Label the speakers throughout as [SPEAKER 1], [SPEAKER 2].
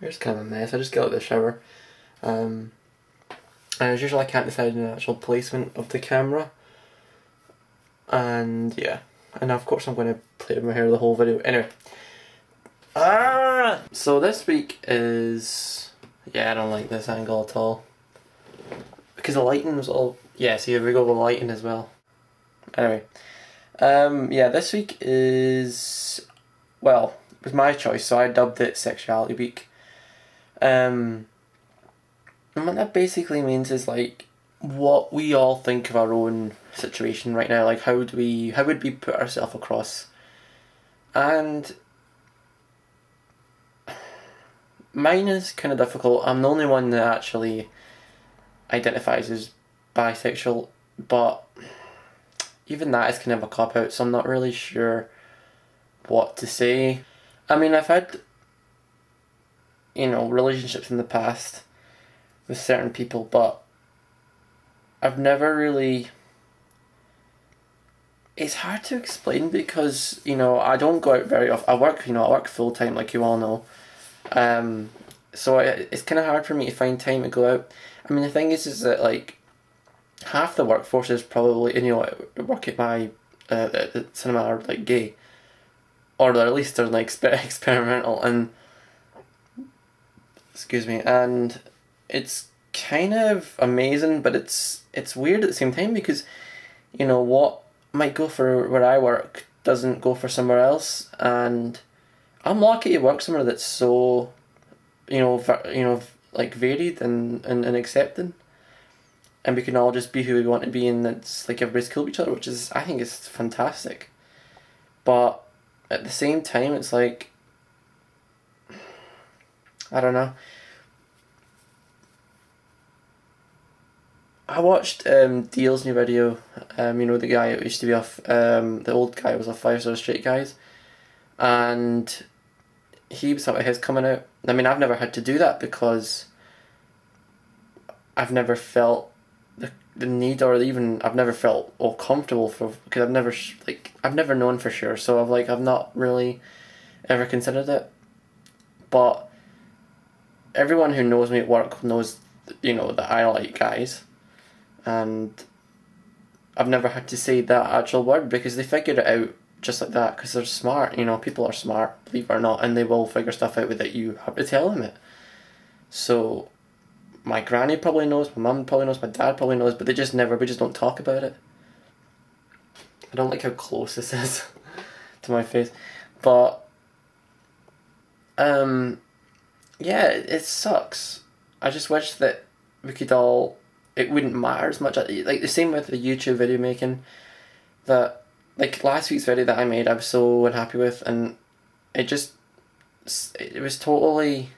[SPEAKER 1] It's kind of a mess. I just get out of the shower. And as usual I can't decide on the actual placement of the camera. And yeah. And of course I'm going to play with my hair the whole video. Anyway. So this week is... yeah, I don't like this angle at all. Because the lighting was all... yeah, see, here we go with lighting as well. Anyway. Yeah, this week is... well, it was my choice, so I dubbed it Sexuality Week. And what that basically means is like what we all think of our own situation right now. Like how would we put ourselves across? And mine is kind of difficult. I'm the only one that actually identifies as bisexual, but even that is kind of a cop-out, so I'm not really sure what to say. I mean, I've had, you know, relationships in the past with certain people, but I've never really... it's hard to explain because, you know, I don't go out very often. I work full-time, like you all know. So it's kind of hard for me to find time to go out. I mean, the thing is that, like, half the workforce is probably, you know, work at my the cinema are, like, gay. Or at least they're, like, experimental, and... excuse me, and it's kind of amazing, but it's weird at the same time because, you know, what might go for where I work doesn't go for somewhere else, and I'm lucky to work somewhere that's so, you know, like varied and accepting, and we can all just be who we want to be, and it's like everybody's cool with each other, which is, I think, is fantastic. But at the same time, it's like, I don't know. I watched Deal's new video. You know, the guy who used to be off, the old guy was off 5 Star Straight Guys, and he was talking about his coming out. I mean, I've never had to do that because I've never felt the need, or even I've never felt all comfortable because I've never known for sure. So I've not really ever considered it. But everyone who knows me at work knows, you know, that I like guys. And I've never had to say that actual word because they figured it out just like that because they're smart. You know, people are smart, believe it or not, and they will figure stuff out without you have to tell them it. So my granny probably knows, my mum probably knows, my dad probably knows, but we just don't talk about it. I don't like how close this is to my face. But yeah, it sucks. I just wish that we could all... it wouldn't matter as much. Like the same with the YouTube video making. That, like, last week's video that I made, I was so unhappy with, and it was totally...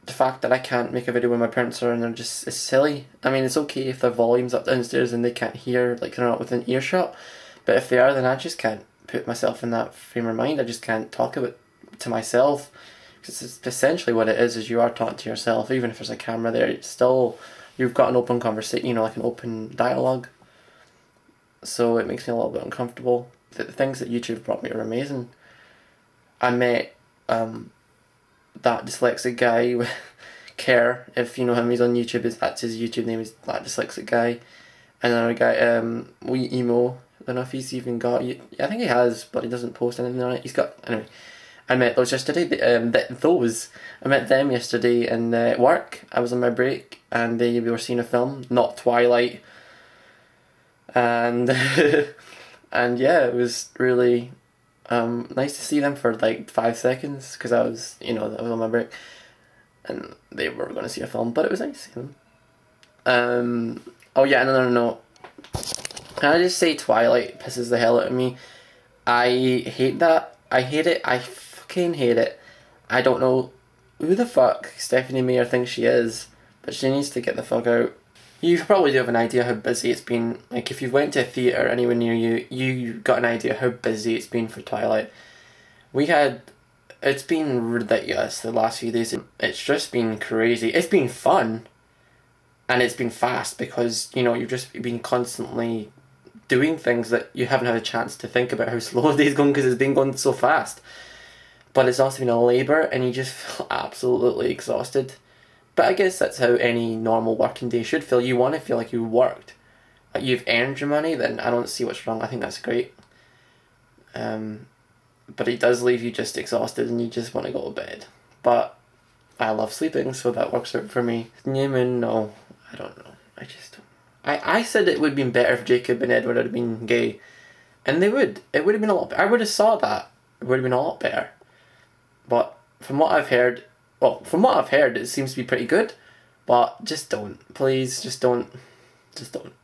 [SPEAKER 1] the fact that I can't make a video when my parents are, and they're just... it's silly. I mean, it's okay if their volume's up downstairs and they can't hear, like they're not within earshot, but if they are, then I just can't put myself in that frame of mind. I just can't talk about it to myself. Because it's essentially what it is you are talking to yourself, even if there's a camera there, it's still, you've got an open conversation, you know, like an open dialogue. So it makes me a little bit uncomfortable. The things that YouTube brought me are amazing. I met that dyslexic guy with Care, if you know him, he's on YouTube, that's his YouTube name, is that dyslexic guy. And another guy, Wee Emo, I don't know if he's even got, I think he has, but he doesn't post anything on it. He's got, anyway. I met those yesterday, I met them yesterday in work. I was on my break and we were seeing a film, not Twilight. And and yeah, it was really nice to see them for like 5 seconds because I was on my break and they were going to see a film, but it was nice to see them. Oh yeah, another note. Can I just say Twilight pisses the hell out of me? I hate that. I hate it. I fucking hate it. I don't know who the fuck Stephanie Meyer thinks she is, but she needs to get the fuck out. You probably do have an idea how busy it's been. Like, if you went to a theatre anywhere near you, you got an idea how busy it's been for Twilight. It's been ridiculous the last few days. It's just been crazy. It's been fun, and it's been fast because, you know, you've just been constantly doing things that you haven't had a chance to think about how slow the day's going because it's been going so fast. but it's also been a labour and you just feel absolutely exhausted. But I guess that's how any normal working day should feel. You want to feel like you worked, like you've earned your money, then I don't see what's wrong. I think that's great. But it does leave you just exhausted and you just want to go to bed. But I love sleeping, so that works out for me. Newman, no, I don't know. I just don't. I said it would have been better if Jacob and Edward had been gay. And they would. It would have been a lot better. I would have saw that. It would have been a lot better. But from what I've heard, it seems to be pretty good. But just don't. Please, just don't. Just don't.